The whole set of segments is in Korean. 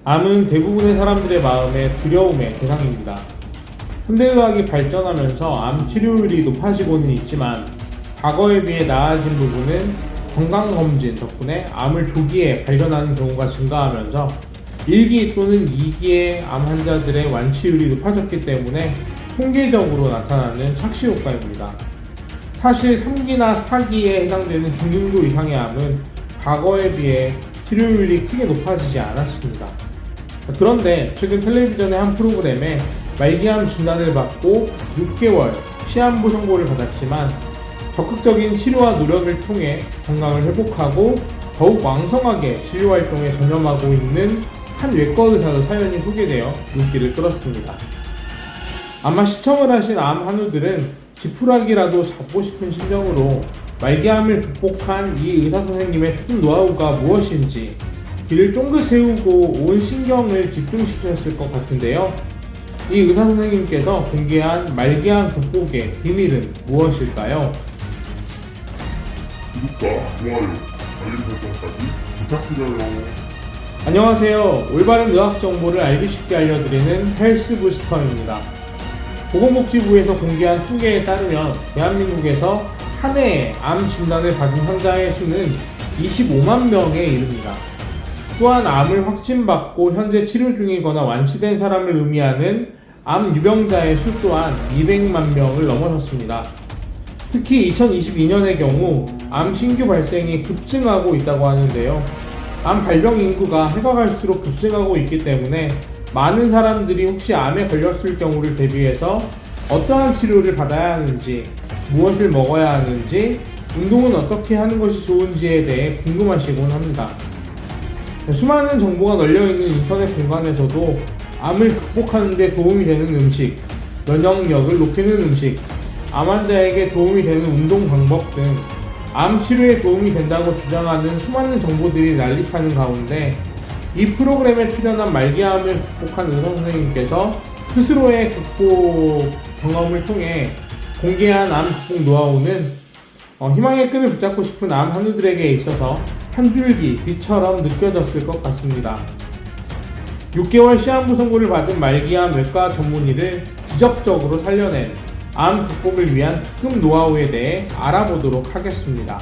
암은 대부분의 사람들의 마음의 두려움의 대상입니다. 현대의학이 발전하면서 암 치료율이 높아지고는 있지만 과거에 비해 나아진 부분은 건강검진 덕분에 암을 조기에 발견하는 경우가 증가하면서 1기 또는 2기의 암 환자들의 완치율이 높아졌기 때문에 통계적으로 나타나는 착시 효과입니다. 사실 3기나 4기에 해당되는 중등도 이상의 암은 과거에 비해 치료율이 크게 높아지지 않았습니다. 그런데 최근 텔레비전의 한 프로그램에 말기암 진단을 받고 6개월 시한부 선고를 받았지만 적극적인 치료와 노력을 통해 건강을 회복하고 더욱 왕성하게 치료활동에 전념하고 있는 한 외과 의사의 사연이 소개되어 눈길을 끌었습니다. 아마 시청을 하신 암 한우들은 지푸라기라도 잡고 싶은 심정으로 말기암을 극복한 이 의사 선생님의 특급 노하우가 무엇인지 귀를 쫑긋 세우고 온 신경을 집중시켰을 것 같은데요. 이 의사 선생님께서 공개한 말기암 극복의 비밀은 무엇일까요? 구독과 좋아요, 알림 설정까지 부탁드려요. 안녕하세요. 올바른 의학 정보를 알기 쉽게 알려드리는 헬스 부스터입니다. 보건복지부에서 공개한 통계에 따르면 대한민국에서 한 해에 암 진단을 받은 환자의 수는 25만 명에 이릅니다. 또한 암을 확진받고 현재 치료 중이거나 완치된 사람을 의미하는 암 유병자의 수 또한 200만 명을 넘어섰습니다. 특히 2022년의 경우 암 신규 발생이 급증하고 있다고 하는데요. 암 발병 인구가 해가 갈수록 급증하고 있기 때문에 많은 사람들이 혹시 암에 걸렸을 경우를 대비해서 어떠한 치료를 받아야 하는지, 무엇을 먹어야 하는지, 운동은 어떻게 하는 것이 좋은지에 대해 궁금하시곤 합니다. 수많은 정보가 널려있는 인터넷 공간에서도 암을 극복하는 데 도움이 되는 음식, 면역력을 높이는 음식, 암 환자에게 도움이 되는 운동 방법 등 암 치료에 도움이 된다고 주장하는 수많은 정보들이 난립하는 가운데 이 프로그램에 출연한 말기암을 극복한 의사 선생님께서 스스로의 극복 경험을 통해 공개한 암 극복 노하우는 희망의 끈을 붙잡고 싶은 암 한우들에게 있어서 한 줄기 빛처럼 느껴졌을 것 같습니다. 6개월 시한부 선고를 받은 말기암 외과 전문의를 기적적으로 살려낸 암 극복을 위한 특급 노하우에 대해 알아보도록 하겠습니다.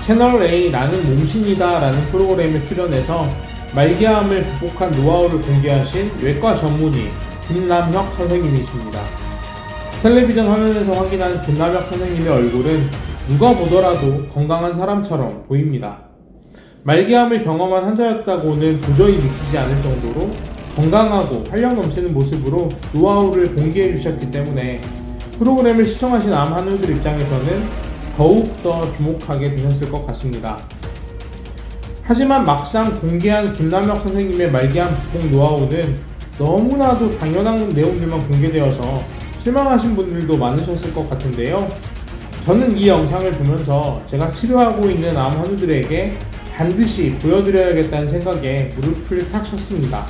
채널A 나는 몸신이다 라는 프로그램에 출연해서 말기암을 극복한 노하우를 공개하신 외과 전문의 김남혁 선생님이십니다. 텔레비전 화면에서 확인한 김남혁 선생님의 얼굴은 누가 보더라도 건강한 사람처럼 보입니다. 말기암을 경험한 환자였다고는 도저히 믿기지 않을 정도로 건강하고 활력 넘치는 모습으로 노하우를 공개해 주셨기 때문에 프로그램을 시청하신 암 한우들 입장에서는 더욱더 주목하게 되셨을 것 같습니다. 하지만 막상 공개한 김남혁 선생님의 말기암 극복 노하우는 너무나도 당연한 내용들만 공개되어서 실망하신 분들도 많으셨을 것 같은데요. 저는 이 영상을 보면서 제가 치료하고 있는 암 환우들에게 반드시 보여드려야겠다는 생각에 무릎을 탁 쳤습니다.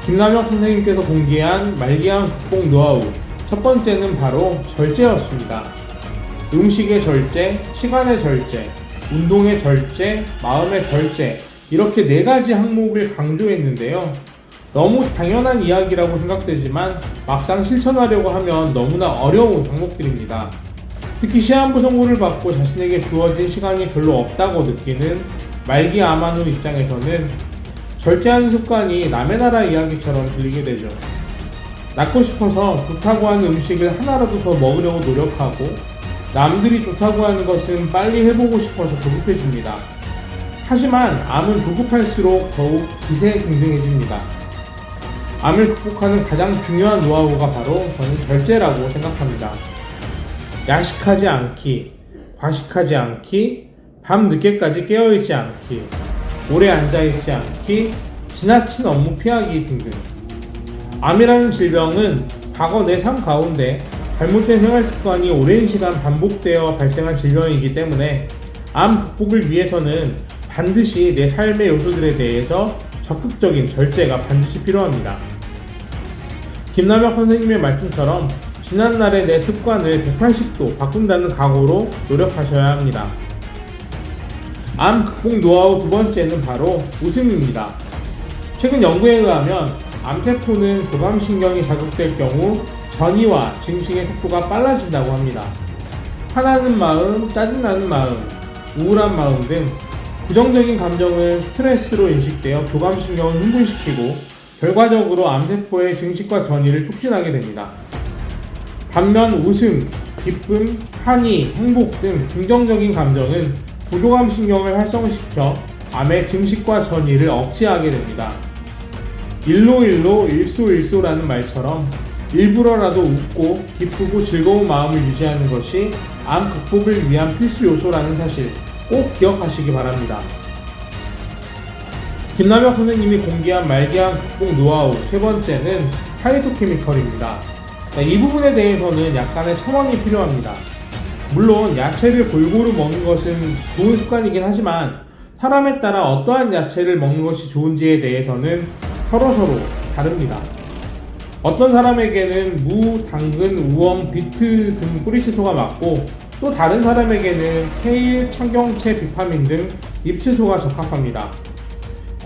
김남혁 선생님께서 공개한 말기암 극복 노하우 첫 번째는 바로 절제였습니다. 음식의 절제, 시간의 절제, 운동의 절제, 마음의 절제 이렇게 4가지 항목을 강조했는데요. 너무 당연한 이야기라고 생각되지만 막상 실천하려고 하면 너무나 어려운 항목들입니다. 특히 시한부 선고를 받고 자신에게 주어진 시간이 별로 없다고 느끼는 말기암 한우 입장에서는 절제하는 습관이 남의 나라 이야기처럼 들리게 되죠. 낫고 싶어서 좋다고 하는 음식을 하나라도 더 먹으려고 노력하고 남들이 좋다고 하는 것은 빨리 해보고 싶어서 조급해집니다. 하지만 암은 조급할수록 더욱 기세등등해집니다. 암을 극복하는 가장 중요한 노하우가 바로 저는 절제라고 생각합니다. 야식하지 않기, 과식하지 않기, 밤 늦게까지 깨어있지 않기, 오래 앉아있지 않기, 지나친 업무 피하기 등등. 암이라는 질병은 과거 내 삶 가운데 잘못된 생활습관이 오랜 시간 반복되어 발생한 질병이기 때문에 암 극복을 위해서는 반드시 내 삶의 요소들에 대해서 적극적인 절제가 반드시 필요합니다. 김남혁 선생님의 말씀처럼 지난날의 내 습관을 180도 바꾼다는 각오로 노력하셔야 합니다. 암 극복 노하우 두 번째는 바로 웃음입니다. 최근 연구에 의하면 암세포는 교감신경이 자극될 경우 전이와 증식의 속도가 빨라진다고 합니다. 화나는 마음, 짜증나는 마음, 우울한 마음 등 부정적인 감정은 스트레스로 인식되어 교감신경을 흥분시키고 결과적으로 암세포의 증식과 전이를 촉진하게 됩니다. 반면 웃음, 기쁨, 환희, 행복 등 긍정적인 감정은 부교감신경을 활성시켜 암의 증식과 전이를 억제하게 됩니다. 일로일로 일소일소라는 말처럼 일부러라도 웃고 기쁘고 즐거운 마음을 유지하는 것이 암 극복을 위한 필수 요소라는 사실 꼭 기억하시기 바랍니다. 김남혁 선생님이 공개한 말기암 극복 노하우 세 번째는 파이토케미컬입니다. 이 부분에 대해서는 약간의 첨언이 필요합니다. 물론 야채를 골고루 먹는 것은 좋은 습관이긴 하지만 사람에 따라 어떠한 야채를 먹는 것이 좋은지에 대해서는 서로서로 다릅니다. 어떤 사람에게는 무, 당근, 우엉, 비트 등 뿌리채소가 맞고 또 다른 사람에게는 케일, 청경채, 비타민 등 잎채소가 적합합니다.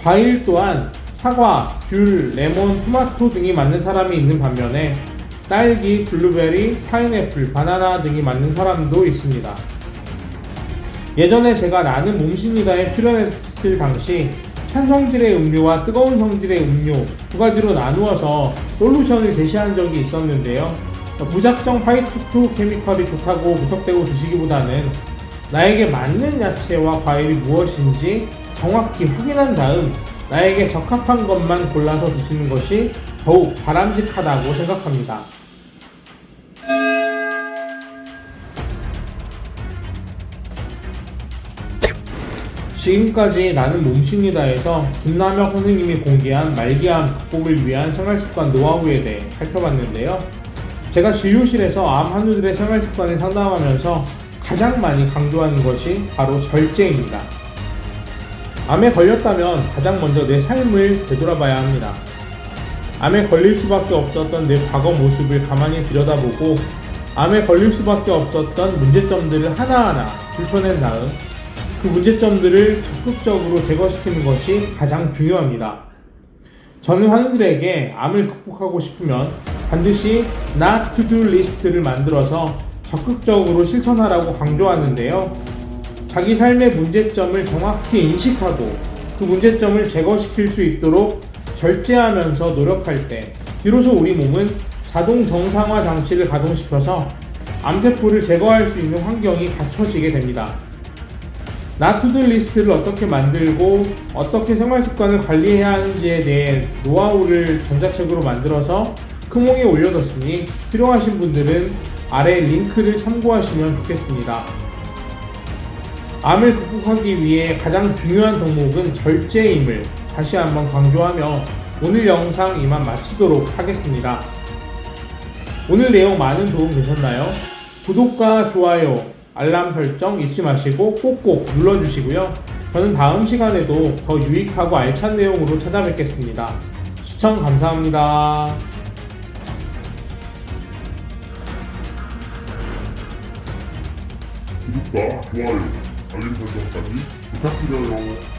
과일 또한 사과, 귤, 레몬, 토마토 등이 맞는 사람이 있는 반면에 딸기, 블루베리, 파인애플, 바나나 등이 맞는 사람도 있습니다. 예전에 제가 나는 몸신이다에 출연했을 당시 찬 성질의 음료와 뜨거운 성질의 음료 두 가지로 나누어서 솔루션을 제시한 적이 있었는데요. 무작정 파이토케미컬이 좋다고 무턱대고 드시기보다는 나에게 맞는 야채와 과일이 무엇인지 정확히 확인한 다음 나에게 적합한 것만 골라서 드시는 것이 더욱 바람직하다고 생각합니다. 지금까지 나는 몸신이다에서 김남혁 선생님이 공개한 말기암 극복을 위한 생활습관 노하우에 대해 살펴봤는데요. 제가 진료실에서 암 환우들의 생활습관을 상담하면서 가장 많이 강조하는 것이 바로 절제입니다. 암에 걸렸다면 가장 먼저 내 삶을 되돌아봐야 합니다. 암에 걸릴 수밖에 없었던 내 과거 모습을 가만히 들여다보고 암에 걸릴 수밖에 없었던 문제점들을 하나하나 들춰낸 다음 그 문제점들을 적극적으로 제거시키는 것이 가장 중요합니다. 저는 환우들에게 암을 극복하고 싶으면 반드시 not to do 리스트를 만들어서 적극적으로 실천하라고 강조하는데요. 자기 삶의 문제점을 정확히 인식하고 그 문제점을 제거시킬 수 있도록 절제하면서 노력할 때 비로소 우리 몸은 자동 정상화 장치를 가동시켜서 암세포를 제거할 수 있는 환경이 갖춰지게 됩니다. not to do 리스트를 어떻게 만들고 어떻게 생활습관을 관리해야 하는지에 대해 노하우를 전자책으로 만들어서 크몽에 올려뒀으니 필요하신 분들은 아래 링크를 참고하시면 좋겠습니다. 암을 극복하기 위해 가장 중요한 덕목은 절제임을 다시 한번 강조하며 오늘 영상 이만 마치도록 하겠습니다. 오늘 내용 많은 도움 되셨나요? 구독과 좋아요, 알람 설정 잊지 마시고 꼭꼭 눌러주시고요. 저는 다음 시간에도 더 유익하고 알찬 내용으로 찾아뵙겠습니다. 시청 감사합니다. 구독과 좋아요, 알림 설정까지 부탁드려요.